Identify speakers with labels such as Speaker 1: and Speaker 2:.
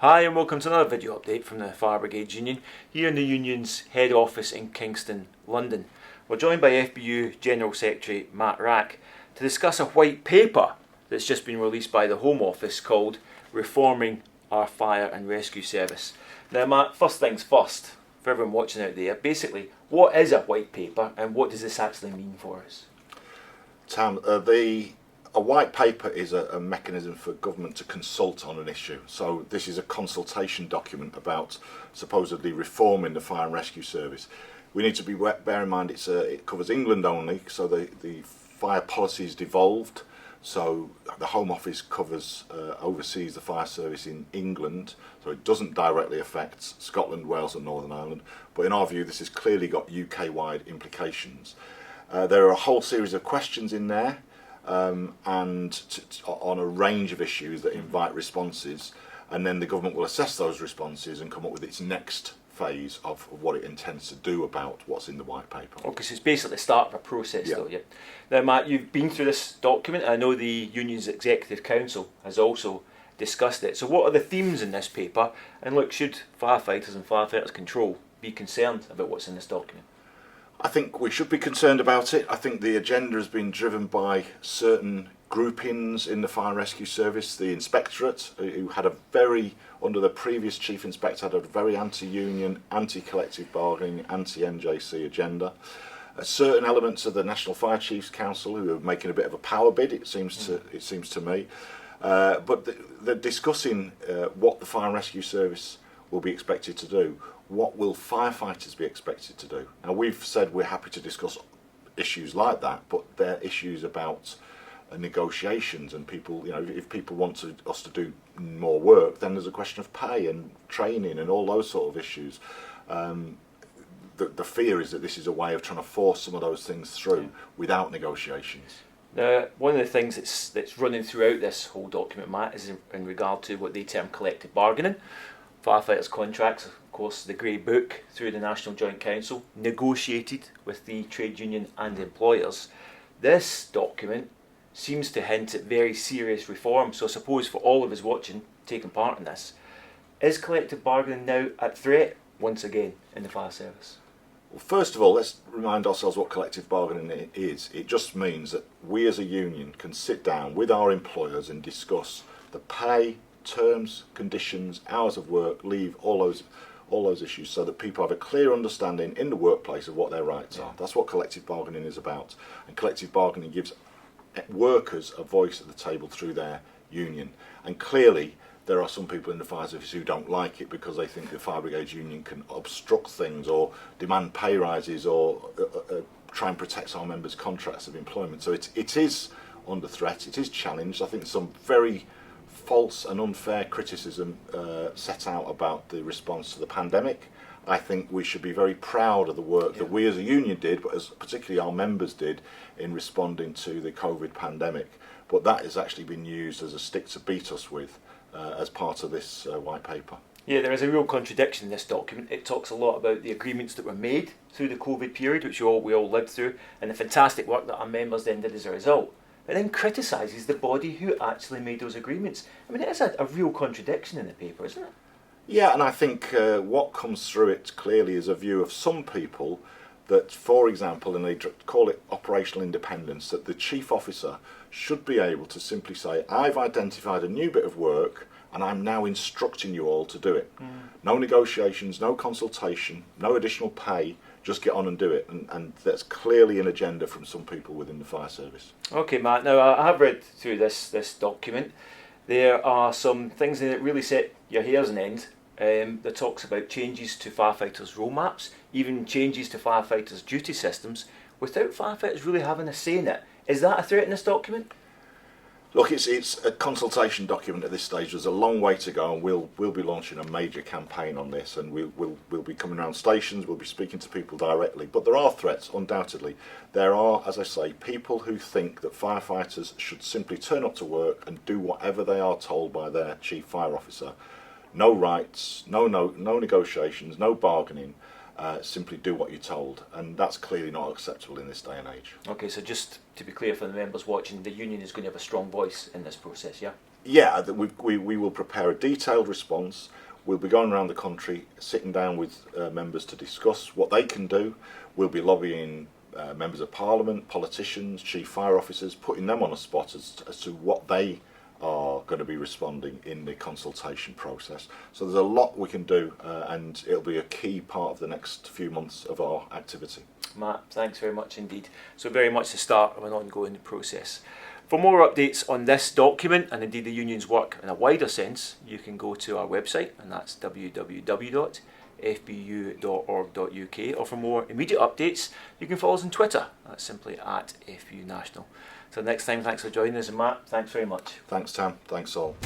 Speaker 1: Hi and welcome to another video update from the Fire Brigade Union, here in the Union's head office in Kingston, London. We're joined by FBU General Secretary Matt Wrack to discuss a white paper that's just been released by the Home Office called Reforming Our Fire and Rescue Service. Now Matt, first things first, for everyone watching out there, basically what is a white paper and what does this actually mean for us?
Speaker 2: Tam, a white paper is a mechanism for government to consult on an issue. So this is a consultation document about supposedly reforming the fire and rescue service. We need to bear in mind it covers England only, so the fire policy is devolved. So the Home Office covers oversees the fire service in England, so it doesn't directly affect Scotland, Wales and Northern Ireland. But in our view, this has clearly got UK-wide implications. There are a whole series of questions in there. And on a range of issues that invite responses, and then the government will assess those responses and come up with its next phase of what it intends to do about what's in the white paper.
Speaker 1: Okay, so it's basically the start of a process though, yeah. Now Matt, you've been through this document. I know the Union's Executive Council has also discussed it. So what are the themes in this paper? And look, should firefighters and firefighters control be concerned about what's in this document?
Speaker 2: I think we should be concerned about it. I think the agenda has been driven by certain groupings in the fire and rescue service. The inspectorate, who had under the previous chief inspector, had a very anti-union, anti-collective bargaining, anti-NJC agenda. Certain elements of the National Fire Chiefs Council, who are making a bit of a power bid, it seems to me. But they're discussing what the fire and rescue service will be expected to do. What will firefighters be expected to do? Now, we've said we're happy to discuss issues like that, but they're issues about negotiations and people. You know, if people want us to do more work, then there's a question of pay and training and all those sort of issues. The fear is that this is a way of trying to force some of those things through without negotiations.
Speaker 1: Now, one of the things that's running throughout this whole document, Matt, is in regard to what they term collective bargaining. Firefighters' contracts, of course, the Grey Book through the National Joint Council, negotiated with the trade union and employers. This document seems to hint at very serious reform, so I suppose for all of us watching, taking part in this, is collective bargaining now at threat once again in the fire service?
Speaker 2: Well, first of all, let's remind ourselves what collective bargaining is. It just means that we as a union can sit down with our employers and discuss the pay, terms, conditions, hours of work, leave, all those issues, so that people have a clear understanding in the workplace of what their rights are. That's what collective bargaining is about. And collective bargaining gives workers a voice at the table through their union. And clearly there are some people in the fire service who don't like it because they think the fire brigade union can obstruct things or demand pay rises or try and protect our members' contracts of employment. So it is under threat, it is challenged. I think some very false and unfair criticism set out about the response to the pandemic. I think we should be very proud of the work that we as a union did, but particularly our members did, in responding to the COVID pandemic. But that has actually been used as a stick to beat us with as part of this white paper.
Speaker 1: Yeah, there is a real contradiction in this document. It talks a lot about the agreements that were made through the COVID period, which we all lived through, and the fantastic work that our members then did as a result. But then criticises the body who actually made those agreements. I mean, it is a real contradiction in the paper, isn't it?
Speaker 2: Yeah, and I think what comes through it clearly is a view of some people that, for example, and they call it operational independence, that the chief officer should be able to simply say, I've identified a new bit of work and I'm now instructing you all to do it. No negotiations, no consultation, no additional pay, just get on and do it. And that's clearly an agenda from some people within the fire service.
Speaker 1: Okay, Matt, now I have read through this document. There are some things in it that really set your hairs on end. That talks about changes to firefighters' role maps, even changes to firefighters' duty systems, without firefighters really having a say in it. Is that a threat in this document?
Speaker 2: Look, it's a consultation document at this stage. There's a long way to go, and we'll be launching a major campaign on this, and we'll be coming around stations, we'll be speaking to people directly. But there are threats, undoubtedly. There are, as I say, people who think that firefighters should simply turn up to work and do whatever they are told by their chief fire officer. No rights, no negotiations, no bargaining. Simply do what you're told, and that's clearly not acceptable in this day and age.
Speaker 1: Okay, so just to be clear for the members watching, the union is going to have a strong voice in this process, yeah?
Speaker 2: Yeah, we will prepare a detailed response. We'll be going around the country, sitting down with members to discuss what they can do. We'll be lobbying members of Parliament, politicians, chief fire officers, putting them on a spot as to what they are going to be responding in the consultation process. So there's a lot we can do, and it'll be a key part of the next few months of our activity.
Speaker 1: Matt, thanks very much indeed. So very much the start of an ongoing process. For more updates on this document and indeed the union's work in a wider sense, you can go to our website, and that's www.fbu.org.uk, or for more immediate updates you can follow us on Twitter, that's simply @FBU National. So next time, thanks for joining us, and Matt, thanks very much.
Speaker 2: Thanks, Tam. Thanks all.